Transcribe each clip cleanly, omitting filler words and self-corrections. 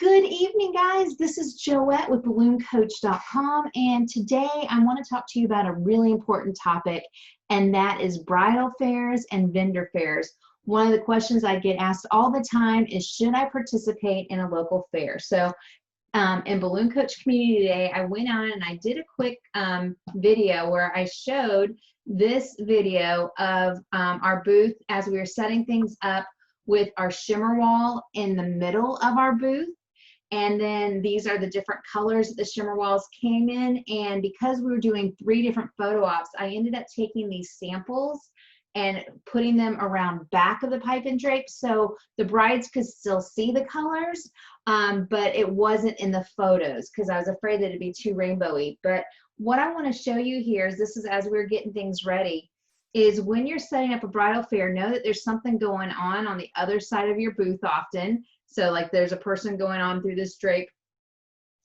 Good evening, guys. This is Joette with BalloonCoach.com, and today I want to talk to you about a really important topic, and that is bridal fairs and vendor fairs. One of the questions I get asked all the time is, should I participate in a local fair? So in Balloon Coach Community today, I went on and I did a quick video where I showed this video of our booth as we were setting things up with our shimmer wall in the middle of our booth. And then these are the different colors that the shimmer walls came in. And because we were doing 3 different photo ops, I ended up taking these samples and putting them around back of the pipe and drape so the brides could still see the colors, but it wasn't in the photos because I was afraid that it'd be too rainbowy. But what I want to show you here is this is as we're getting things ready, is when you're setting up a bridal fair, know that there's something going on the other side of your booth often. So like there's a person going on through this drape,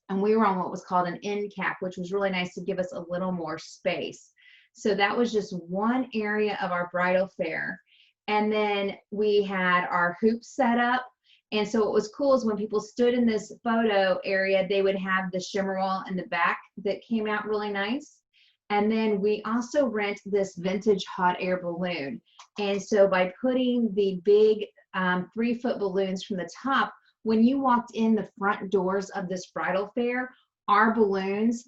and we were on what was called an end cap, which was really nice to give us a little more space. So that was just one area of our bridal fair. And then we had our hoops set up. And so what was cool is when people stood in this photo area, they would have the shimmer wall in the back that came out really nice. And then we also rent this vintage hot air balloon. And so by putting the big 3-foot balloons from the top, when you walked in the front doors of this bridal fair, our balloons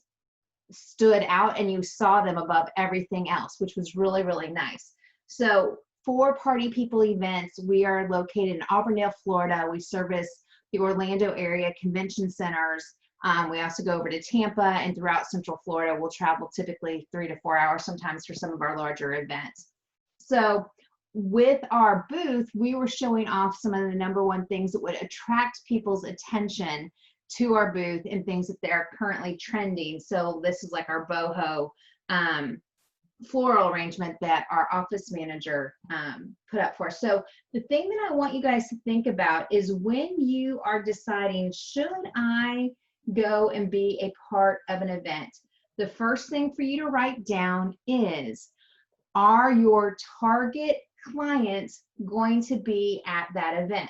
stood out and you saw them above everything else, which was really, really nice. So for Party People events, we are located in Auburndale, Florida. We service the Orlando area convention centers. We also go over to Tampa, and throughout Central Florida, we'll travel typically 3 to 4 hours sometimes for some of our larger events. So with our booth, we were showing off some of the #1 things that would attract people's attention to our booth and things that they're currently trending. So this is like our boho floral arrangement that our office manager put up for us. So the thing that I want you guys to think about is when you are deciding, should I go and be a part of an event, the first thing for you to write down is, are your target clients going to be at that event?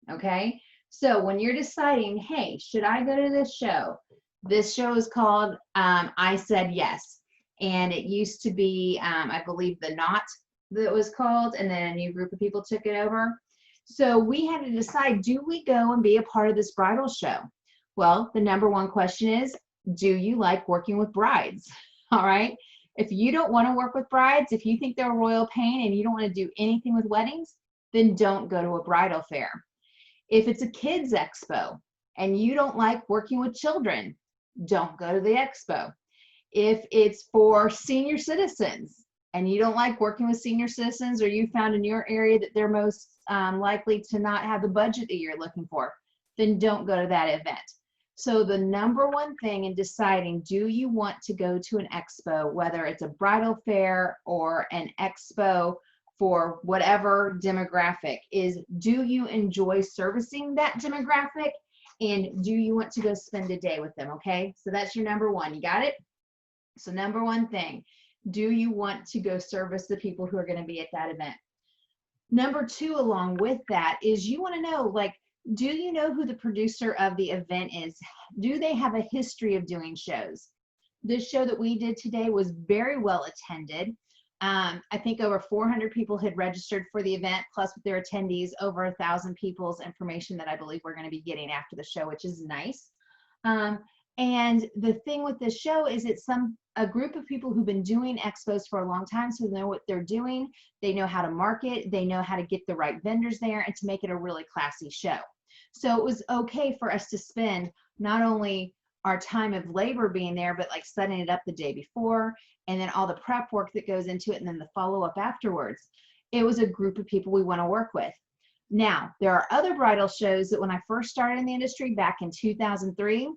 Okay, so when you're deciding, hey, should I go to this show? This show is called I Said Yes, and it used to be I believe The Knot that was called, and then a new group of people took it over. So we had to decide, do we go and be a part of this bridal show? Well, the #1 question is, do you like working with brides? All right. If you don't want to work with brides, if you think they're a royal pain and you don't want to do anything with weddings, then don't go to a bridal fair. If it's a kids expo and you don't like working with children, don't go to the expo. If it's for senior citizens and you don't like working with senior citizens, or you found in your area that they're most likely to not have the budget that you're looking for, then don't go to that event. So the #1 thing in deciding, do you want to go to an expo, whether it's a bridal fair or an expo for whatever demographic, is, do you enjoy servicing that demographic, and do you want to go spend a day with them? Okay, so that's your #1. You got it? So #1 thing, do you want to go service the people who are going to be at that event? #2 along with that is, you want to know, like, do you know who the producer of the event is? Do they have a history of doing shows? This show that we did today was very well attended. I think over 400 people had registered for the event, plus with their attendees, over 1,000 people's information that I believe we're going to be getting after the show, which is nice. And the thing with this show is it's a group of people who've been doing expos for a long time, so they know what they're doing. They know how to market. They know how to get the right vendors there and to make it a really classy show. So it was okay for us to spend not only our time of labor being there, but like setting it up the day before, and then all the prep work that goes into it, and then the follow-up afterwards. It was a group of people we want to work with. Now, there are other bridal shows that when I first started in the industry back in 2003,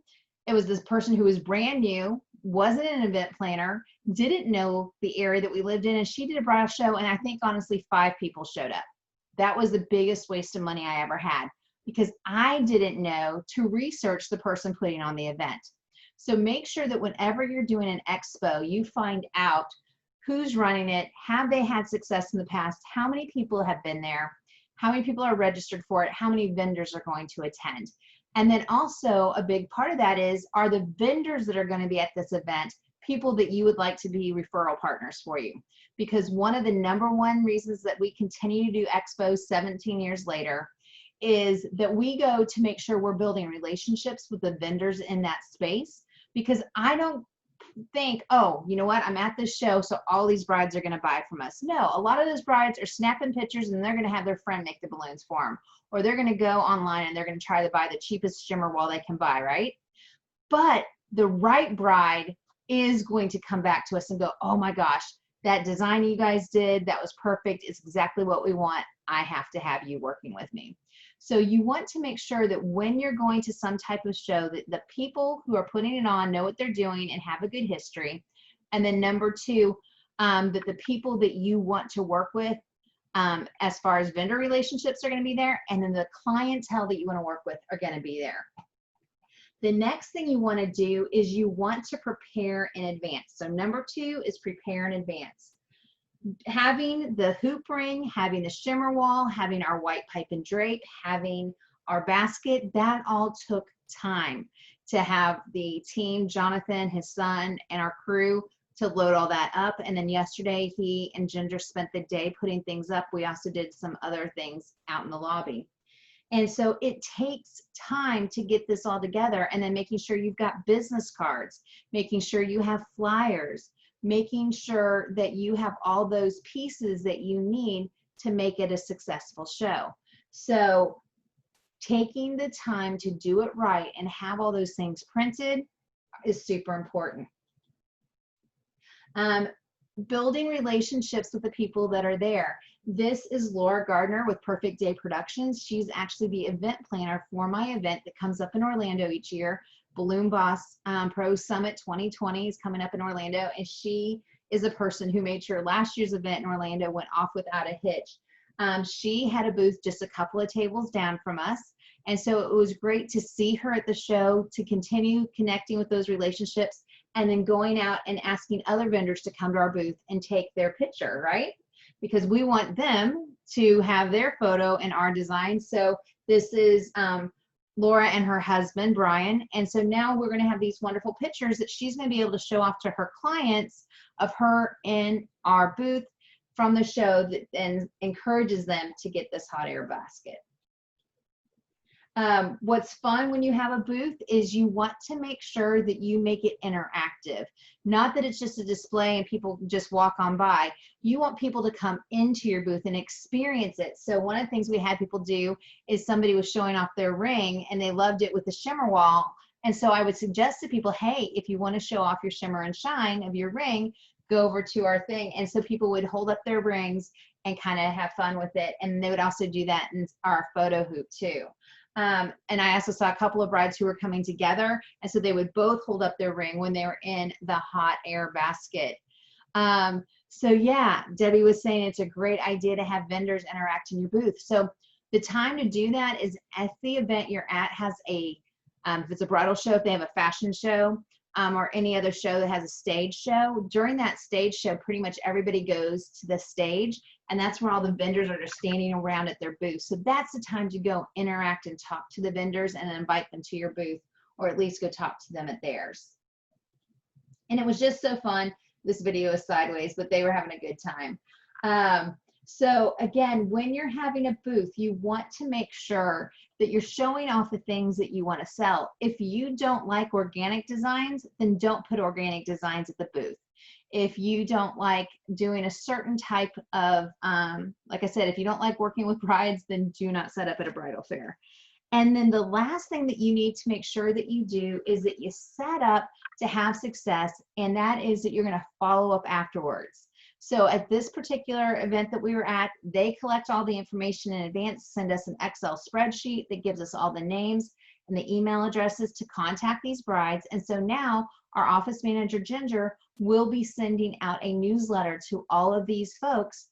it was this person who was brand new, wasn't an event planner, didn't know the area that we lived in, and she did a bridal show, and I think honestly 5 people showed up. That was the biggest waste of money I ever had, because I didn't know to research the person putting on the event. So make sure that whenever you're doing an expo, you find out who's running it, have they had success in the past, how many people have been there, how many people are registered for it, how many vendors are going to attend. And then also a big part of that is, are the vendors that are going to be at this event people that you would like to be referral partners for you? Because one of the #1 reasons that we continue to do expos 17 years later is that we go to make sure we're building relationships with the vendors in that space. Because I don't think, oh, you know what, I'm at this show, so all these brides are going to buy from us. No, a lot of those brides are snapping pictures and they're going to have their friend make the balloons for them, or they're going to go online and they're going to try to buy the cheapest shimmer wall they can buy, right? But the right bride is going to come back to us and go, oh my gosh, that design you guys did, that was perfect. It's exactly what we want. I have to have you working with me. So you want to make sure that when you're going to some type of show, that the people who are putting it on know what they're doing and have a good history. And then #2, that the people that you want to work with, as far as vendor relationships, are going to be there. And then the clientele that you want to work with are going to be there. The next thing you want to do is you want to prepare in advance. So #2 is prepare in advance. Having the hoop ring, having the shimmer wall, having our white pipe and drape, having our basket, that all took time to have the team, Jonathan, his son, and our crew to load all that up. And then yesterday, he and Ginger spent the day putting things up. We also did some other things out in the lobby. And so it takes time to get this all together, and then making sure you've got business cards, making sure you have flyers, making sure that you have all those pieces that you need to make it a successful show. So taking the time to do it right and have all those things printed is super important. Building relationships with the people that are there. This is Laura Gardner with Perfect Day Productions. She's actually the event planner for my event that comes up in Orlando each year. Balloon Boss Pro Summit 2020 is coming up in Orlando, and she is a person who made sure last year's event in Orlando went off without a hitch. She had a booth just a couple of tables down from us, and so it was great to see her at the show, to continue connecting with those relationships, and then going out and asking other vendors to come to our booth and take their picture, right? Because we want them to have their photo in our design. So this is Laura and her husband, Brian. And so now we're going to have these wonderful pictures that she's going to be able to show off to her clients of her in our booth from the show, that then encourages them to get this hot air basket. What's fun when you have a booth is you want to make sure that you make it interactive. Not that it's just a display and people just walk on by. You want people to come into your booth and experience it. So one of the things we had people do is somebody was showing off their ring and they loved it with the shimmer wall. And so I would suggest to people, hey, if you want to show off your shimmer and shine of your ring, go over to our thing. And so people would hold up their rings and kind of have fun with it. And they would also do that in our photo hoop too. And I also saw a couple of brides who were coming together, and so they would both hold up their ring when they were in the hot air basket. So yeah, Debbie was saying it's a great idea to have vendors interact in your booth. So the time to do that is at the event you're at has a, if it's a bridal show, if they have a fashion show, or any other show that has a stage show. During that stage show, pretty much everybody goes to the stage, and that's where all the vendors are just standing around at their booth. So that's the time to go interact and talk to the vendors and invite them to your booth, or at least go talk to them at theirs. And it was just so fun. This video is sideways, but they were having a good time. So again, when you're having a booth, you want to make sure that you're showing off the things that you want to sell. If you don't like organic designs, then don't put organic designs at the booth. If you don't like doing a certain type of, like I said, if you don't like working with brides, then do not set up at a bridal fair. And then the last thing that you need to make sure that you do is that you set up to have success, and that is that you're going to follow up afterwards. So at this particular event that we were at, they collect all the information in advance, send us an Excel spreadsheet that gives us all the names and the email addresses to contact these brides. And so now our office manager, Ginger, will be sending out a newsletter to all of these folks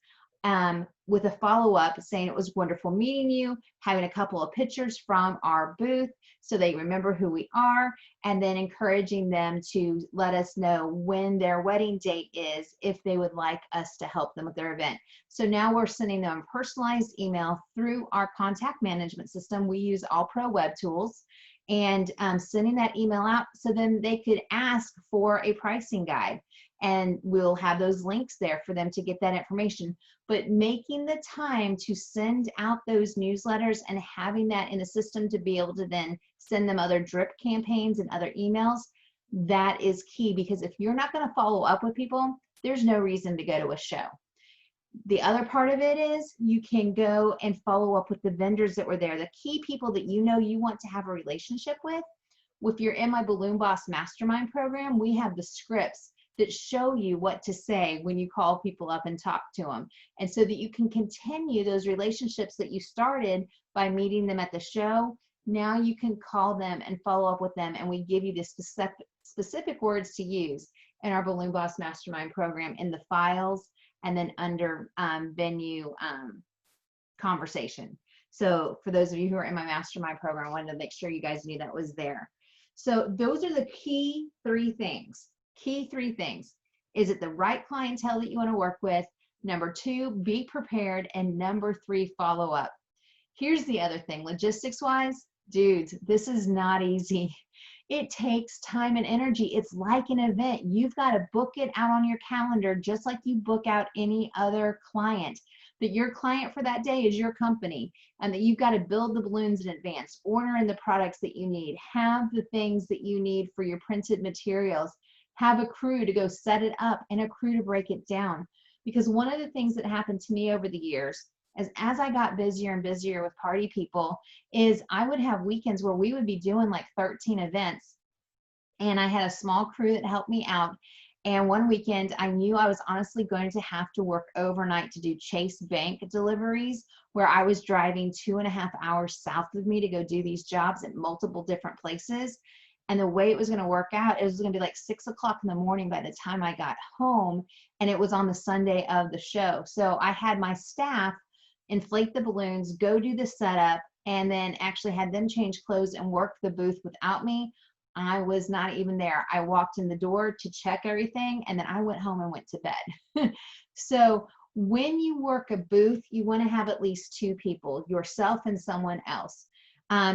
with a follow-up saying it was wonderful meeting you, having a couple of pictures from our booth so they remember who we are, and then encouraging them to let us know when their wedding date is if they would like us to help them with their event. So now we're sending them a personalized email through our contact management system. We use All Pro Web Tools, and sending that email out so then they could ask for a pricing guide, and we'll have those links there for them to get that information. But making the time to send out those newsletters and having that in a system to be able to then send them other drip campaigns and other emails, that is key, because if you're not going to follow up with people, there's no reason to go to a show. The other part of it is you can go and follow up with the vendors that were there, the key people that you know you want to have a relationship with. If you're in my Balloon Boss Mastermind program, we have the scripts that show you what to say when you call people up and talk to them. And so that you can continue those relationships that you started by meeting them at the show. Now you can call them and follow up with them, and we give you the specific words to use in our Balloon Boss Mastermind program in the files, and then under venue conversation. So for those of you who are in my mastermind program, I wanted to make sure you guys knew that was there. So those are the key three things. Key three things. Is it the right clientele that you want to work with? Number two, be prepared. And number three, follow up. Here's the other thing, logistics wise, dudes, this is not easy. It takes time and energy. It's like an event. You've got to book it out on your calendar just like you book out any other client. That your client for that day is your company, and that you've got to build the balloons in advance, order in the products that you need, have the things that you need for your printed materials, have a crew to go set it up and a crew to break it down. Because one of the things that happened to me over the years as I got busier and busier with party people is I would have weekends where we would be doing like 13 events, and I had a small crew that helped me out. And one weekend I knew I was honestly going to have to work overnight to do Chase Bank deliveries, where I was driving 2.5 hours south of me to go do these jobs at multiple different places. And the way it was going to work out, it was going to be like 6 o'clock in the morning by the time I got home, and it was on the Sunday of the show. So I had my staff inflate the balloons, go do the setup, and then actually had them change clothes and work the booth without me. I was not even there. I walked in the door to check everything, and then I went home and went to bed. So when you work a booth, you want to have at least two people, yourself and someone else.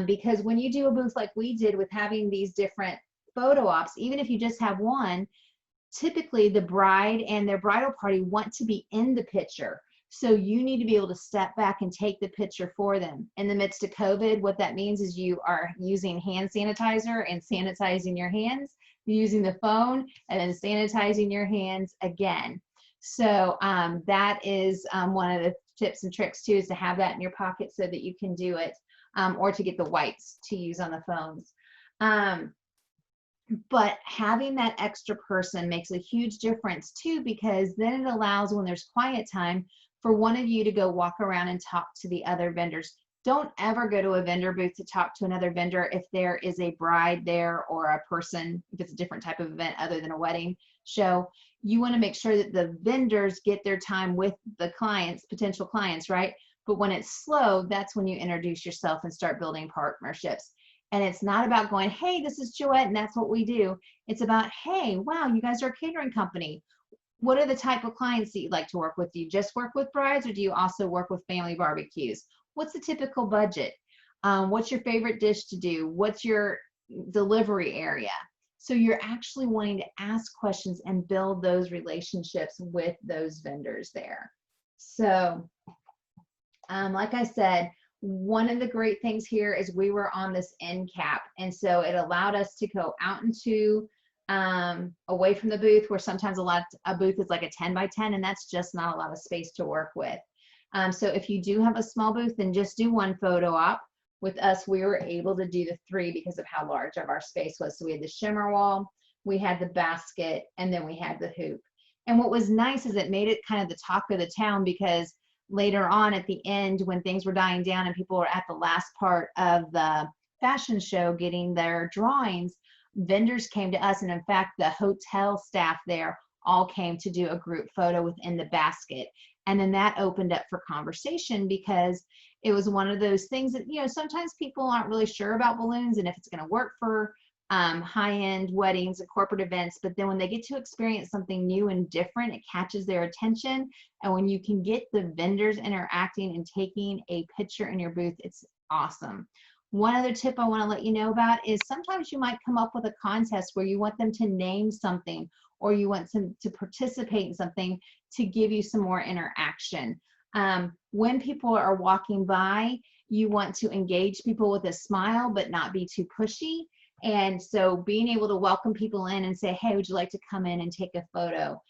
Because when you do a booth like we did with having these different photo ops, even if you just have one, typically the bride and their bridal party want to be in the picture. So you need to be able to step back and take the picture for them. In the midst of COVID, what that means is you are using hand sanitizer and sanitizing your hands, using the phone, and then sanitizing your hands again. So that is one of the tips and tricks too, is to have that in your pocket so that you can do it, or to get the wipes to use on the phones. But having that extra person makes a huge difference too, because then it allows, when there's quiet time, for one of you to go walk around and talk to the other vendors. Don't ever go to a vendor booth to talk to another vendor if there is a bride there or a person, if it's a different type of event other than a wedding show. You want to make sure that the vendors get their time with the clients, potential clients, right? But when it's slow, that's when you introduce yourself and start building partnerships. And it's not about going, hey, this is Joette and that's what we do. It's about, hey, wow, you guys are a catering company. What are the type of clients that you'd like to work with? Do you just work with brides, or do you also work with family barbecues? What's the typical budget? What's your favorite dish to do? What's your delivery area? So you're actually wanting to ask questions and build those relationships with those vendors there. So like I said, one of the great things here is we were on this end cap, and so it allowed us to go out into away from the booth, where sometimes a booth is like a 10 by 10, and that's just not a lot of space to work with. So if you do have a small booth, then just do one photo op. With us, we were able to do the 3 because of how large of our space was. So we had the shimmer wall, we had the basket, and then we had the hoop. And what was nice is it made it kind of the talk of the town, because later on at the end, when things were dying down and people were at the last part of the fashion show getting their drawings, vendors came to us, and in fact the hotel staff there all came to do a group photo within the basket. And then that opened up for conversation, because it was one of those things that, sometimes people aren't really sure about balloons and if it's going to work for high-end weddings and corporate events. But then when they get to experience something new and different, it catches their attention. And when you can get the vendors interacting and taking a picture in your booth, it's awesome. One other tip I want to let you know about is sometimes you might come up with a contest where you want them to name something, or you want them to participate in something to give you some more interaction. When people are walking by, you want to engage people with a smile, but not be too pushy. And so being able to welcome people in and say, hey, would you like to come in and take a photo,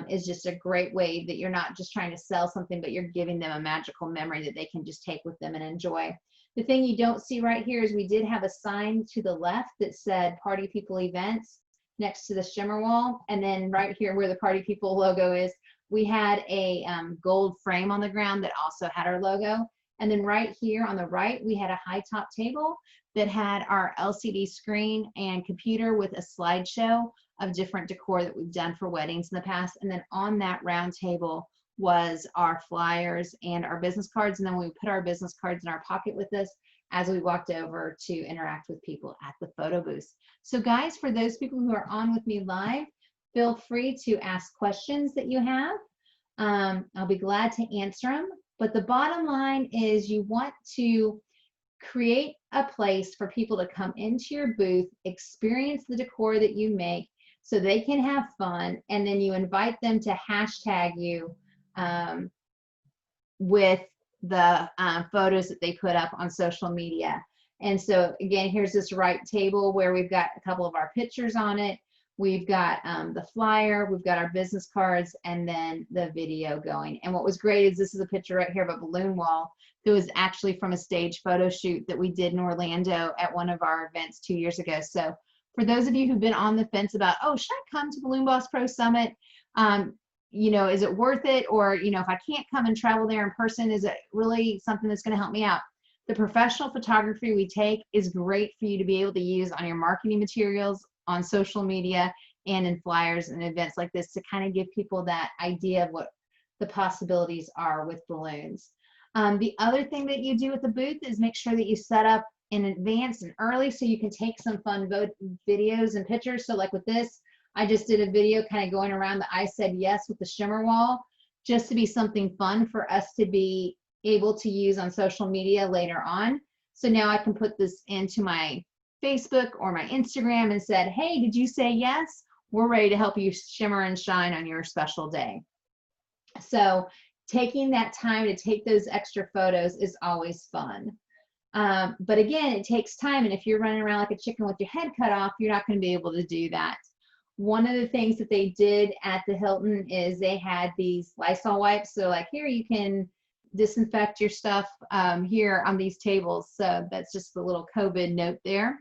is just a great way that you're not just trying to sell something, but you're giving them a magical memory that they can just take with them and enjoy. The thing you don't see right here is we did have a sign to the left that said Party People Events next to the shimmer wall. And then right here where the Party People logo is, we had a gold frame on the ground that also had our logo. And then right here on the right, we had a high top table that had our LCD screen and computer with a slideshow of different decor that we've done for weddings in the past. And then on that round table was our flyers and our business cards. And then we put our business cards in our pocket with us as we walked over to interact with people at the photo booth. So guys, for those people who are on with me live, feel free to ask questions that you have. I'll be glad to answer them. But the bottom line is you want to create a place for people to come into your booth, experience the decor that you make so they can have fun, and then you invite them to hashtag you with the photos that they put up on social media. And so again, here's this right table where we've got a couple of our pictures on it. We've got the flyer, we've got our business cards, and then the video going. And what was great is this is a picture right here of a balloon wall that was actually from a stage photo shoot that we did in Orlando at one of our events 2 years ago. So for those of you who've been on the fence about, oh, should I come to Balloon Boss Pro Summit? Is it worth it? Or, if I can't come and travel there in person, is it really something that's going to help me out? The professional photography we take is great for you to be able to use on your marketing materials, on social media, and in flyers and events like this to kind of give people that idea of what the possibilities are with balloons. The other thing that you do at the booth is make sure that you set up in advance and early so you can take some fun videos and pictures. So like with this, I just did a video kind of going around the I Said Yes with the shimmer wall, just to be something fun for us to be able to use on social media later on. So now I can put this into my Facebook or my Instagram and said, hey, did you say yes? We're ready to help you shimmer and shine on your special day. So taking that time to take those extra photos is always fun. But again, it takes time. And if you're running around like a chicken with your head cut off, you're not going to be able to do that. One of the things that they did at the Hilton is they had these Lysol wipes. So like here, you can disinfect your stuff here on these tables. So that's just the little COVID note there.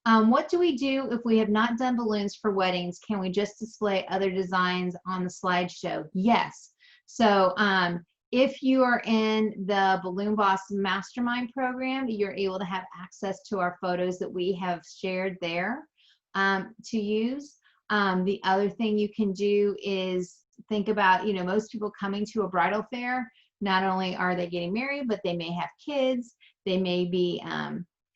What do we do if we have not done balloons for weddings? Can we just display other designs on the slideshow? Yes. So if you are in the Balloon Boss Mastermind program, you're able to have access to our photos that we have shared there to use. The other thing you can do is think about, most people coming to a bridal fair, not only are they getting married, but they may have kids. They may be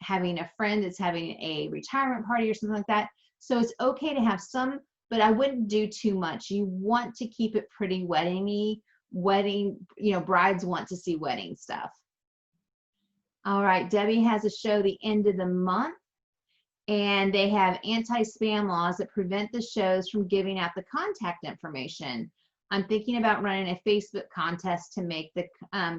having a friend that's having a retirement party or something like that. So it's okay to have some, but I wouldn't do too much. You want to keep it pretty wedding-y. Brides want to see wedding stuff. All right, Debbie has a show the end of the month, and they have anti-spam laws that prevent the shows from giving out the contact information. I'm thinking about running a Facebook contest to make the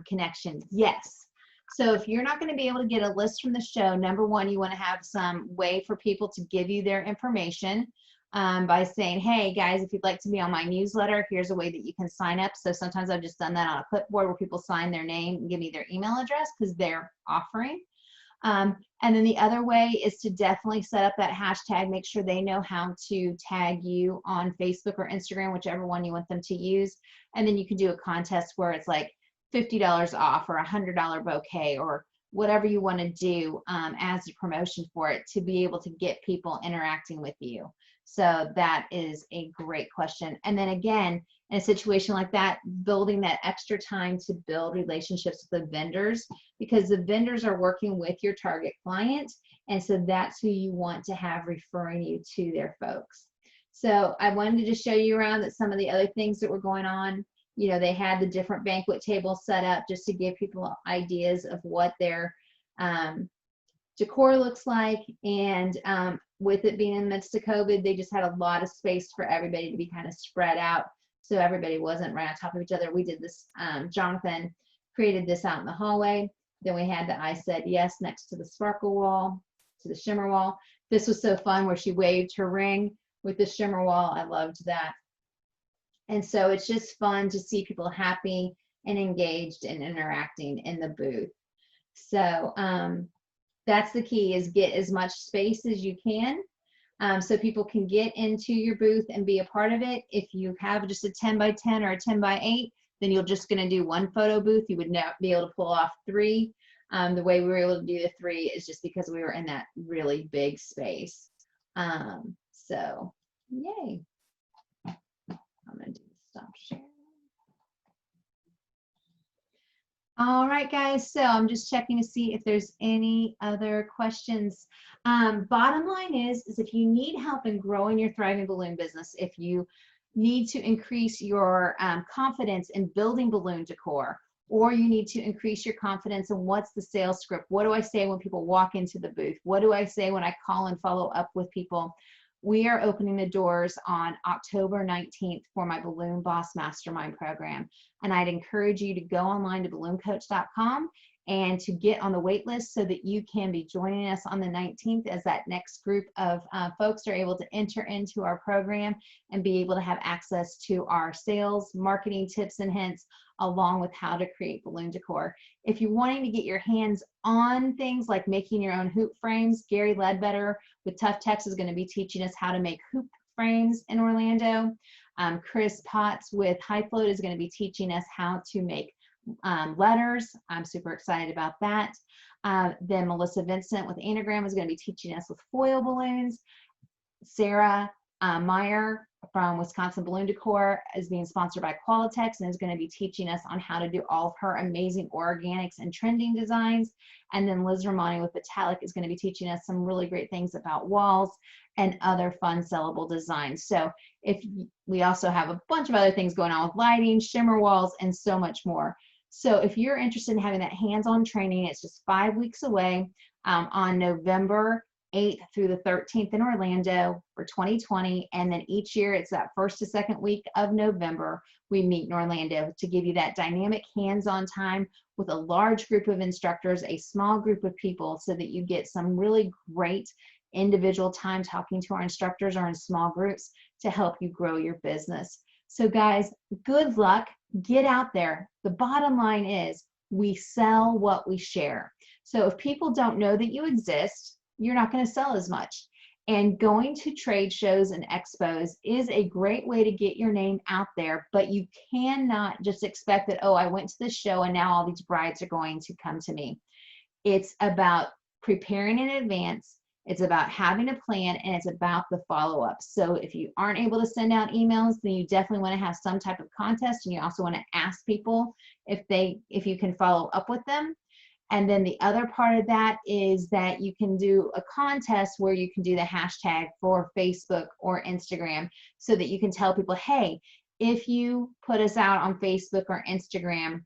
connection. Yes. So if you're not going to be able to get a list from the show, number one, you want to have some way for people to give you their information by saying, hey guys, if you'd like to be on my newsletter, here's a way that you can sign up. So sometimes I've just done that on a clipboard where people sign their name and give me their email address because they're offering. And then the other way is to definitely set up that hashtag, make sure they know how to tag you on Facebook or Instagram, whichever one you want them to use. And then you can do a contest where it's like $50 off or $100 bouquet or whatever you want to do as a promotion for it to be able to get people interacting with you. So that is a great question. And then again, in a situation like that, building that extra time to build relationships with the vendors, because the vendors are working with your target client. And so that's who you want to have referring you to their folks. So I wanted to just show you around that some of the other things that were going on. You know, they had the different banquet tables set up just to give people ideas of what their decor looks like. And with it being in the midst of COVID, they just had a lot of space for everybody to be kind of spread out, so everybody wasn't right on top of each other. We did this, Jonathan created this out in the hallway. Then we had the I Said Yes next to the sparkle wall, to the shimmer wall. This was so fun where she waved her ring with the shimmer wall. I loved that. And so it's just fun to see people happy and engaged and interacting in the booth. So that's the key, is get as much space as you can so people can get into your booth and be a part of it. If you have just a 10 by 10 or a 10 by 8, then you're just going to do one photo booth. You would not be able to pull off 3. The way we were able to do the 3 is just because we were in that really big space. So yay. I'm going to do stop sharing. All right, guys, so I'm just checking to see if there's any other questions. Bottom line is if you need help in growing your thriving balloon business, if you need to increase your confidence in building balloon decor, or you need to increase your confidence in what's the sales script, what do I say when people walk into the booth, what do I say when I call and follow up with people, we are opening the doors on October 19th for my Balloon Boss Mastermind program. And I'd encourage you to go online to ballooncoach.com and to get on the wait list so that you can be joining us on the 19th as that next group of folks are able to enter into our program and be able to have access to our sales, marketing tips and hints, along with how to create balloon decor. If you're wanting to get your hands on things like making your own hoop frames, Gary Ledbetter with Tough Tex is going to be teaching us how to make hoop frames in Orlando. Chris Potts with High Float is going to be teaching us how to make letters. I'm super excited about that. Then Melissa Vincent with Anagram is going to be teaching us with foil balloons. Sarah Meyer from Wisconsin Balloon Decor is being sponsored by Qualitex and is going to be teaching us on how to do all of her amazing organics and trending designs. And then Liz Romani with Metallic is going to be teaching us some really great things about walls and other fun sellable designs. So we also have a bunch of other things going on with lighting, shimmer walls, and so much more. So if you're interested in having that hands-on training, it's just 5 weeks away on November 8th through the 13th in Orlando for 2020. And then each year it's that first to second week of November, we meet in Orlando to give you that dynamic hands-on time with a large group of instructors, a small group of people, so that you get some really great individual time talking to our instructors or in small groups to help you grow your business. So guys, good luck. Get out there. The bottom line is we sell what we share. So if people don't know that you exist, you're not going to sell as much. And going to trade shows and expos is a great way to get your name out there, but you cannot just expect that, oh, I went to this show and now all these brides are going to come to me. It's about preparing in advance. It's about having a plan, and it's about the follow-up. So if you aren't able to send out emails, then you definitely want to have some type of contest, and you also want to ask people if you can follow up with them. And then the other part of that is that you can do a contest where you can do the hashtag for Facebook or Instagram so that you can tell people, hey, if you put us out on Facebook or Instagram,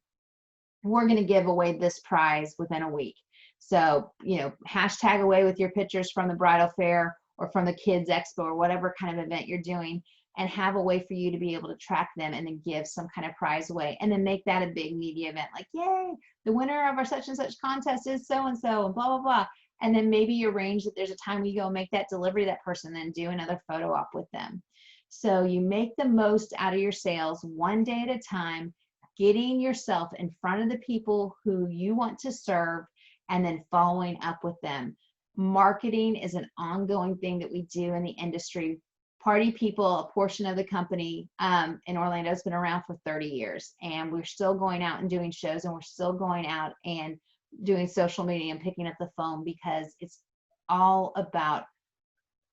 we're going to give away this prize within a week. So, you know, hashtag away with your pictures from the bridal fair or from the kids expo or whatever kind of event you're doing, and have a way for you to be able to track them and then give some kind of prize away, and then make that a big media event like, yay, the winner of our such and such contest is so and so, and blah blah blah. And then maybe you arrange that there's a time you go make that delivery to that person, then do another photo op with them. So you make the most out of your sales one day at a time, getting yourself in front of the people who you want to serve, and then following up with them. Marketing is an ongoing thing that we do in the industry. Party People, a portion of the company in Orlando, has been around for 30 years, and we're still going out and doing shows, and we're still going out and doing social media and picking up the phone, because it's all about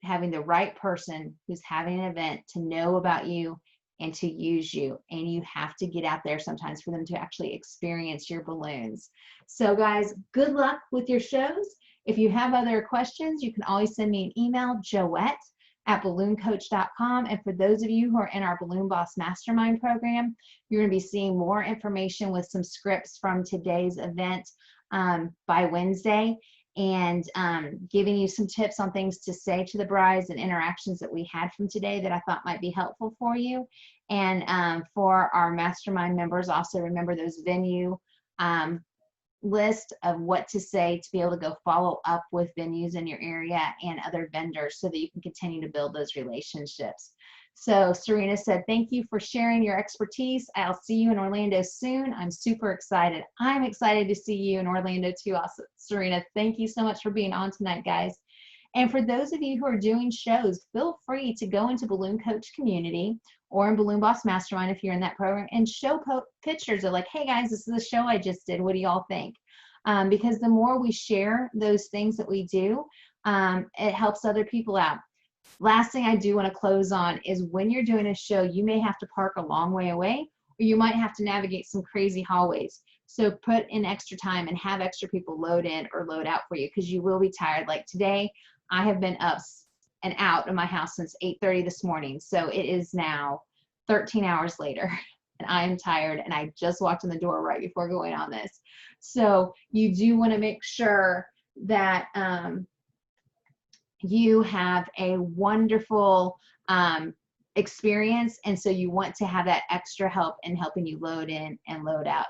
having the right person who's having an event to know about you and to use you. And you have to get out there sometimes for them to actually experience your balloons. So guys, good luck with your shows. If you have other questions, you can always send me an email, joette@ballooncoach.com. And for those of you who are in our Balloon Boss Mastermind program, you're going to be seeing more information with some scripts from today's event by Wednesday, and giving you some tips on things to say to the brides and interactions that we had from today that I thought might be helpful for you. And for our mastermind members, also remember those venue list of what to say to be able to go follow up with venues in your area and other vendors so that you can continue to build those relationships. So Serena said, thank you for sharing your expertise. I'll see you in Orlando soon. I'm super excited. I'm excited to see you in Orlando too, also. Serena, thank you so much for being on tonight, guys. And for those of you who are doing shows, feel free to go into Balloon Coach Community or in Balloon Boss Mastermind if you're in that program, and show pictures of like, hey guys, this is a show I just did. What do y'all think? Because the more we share those things that we do, it helps other people out. Last thing I do want to close on is when you're doing a show, you may have to park a long way away, or you might have to navigate some crazy hallways. So put in extra time and have extra people load in or load out for you, because you will be tired. Like today, I have been up and out of my house since 8:30 this morning. So it is now 13 hours later and I am tired, and I just walked in the door right before going on this. So you do want to make sure that you have a wonderful experience, and so you want to have that extra help in helping you load in and load out.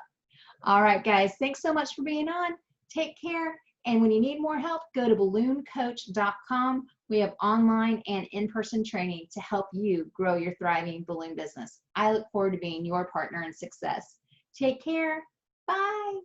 All right, guys, thanks so much for being on. Take care, and when you need more help, go to ballooncoach.com. We have online and in-person training to help you grow your thriving balloon business. I look forward to being your partner in success. Take care. Bye.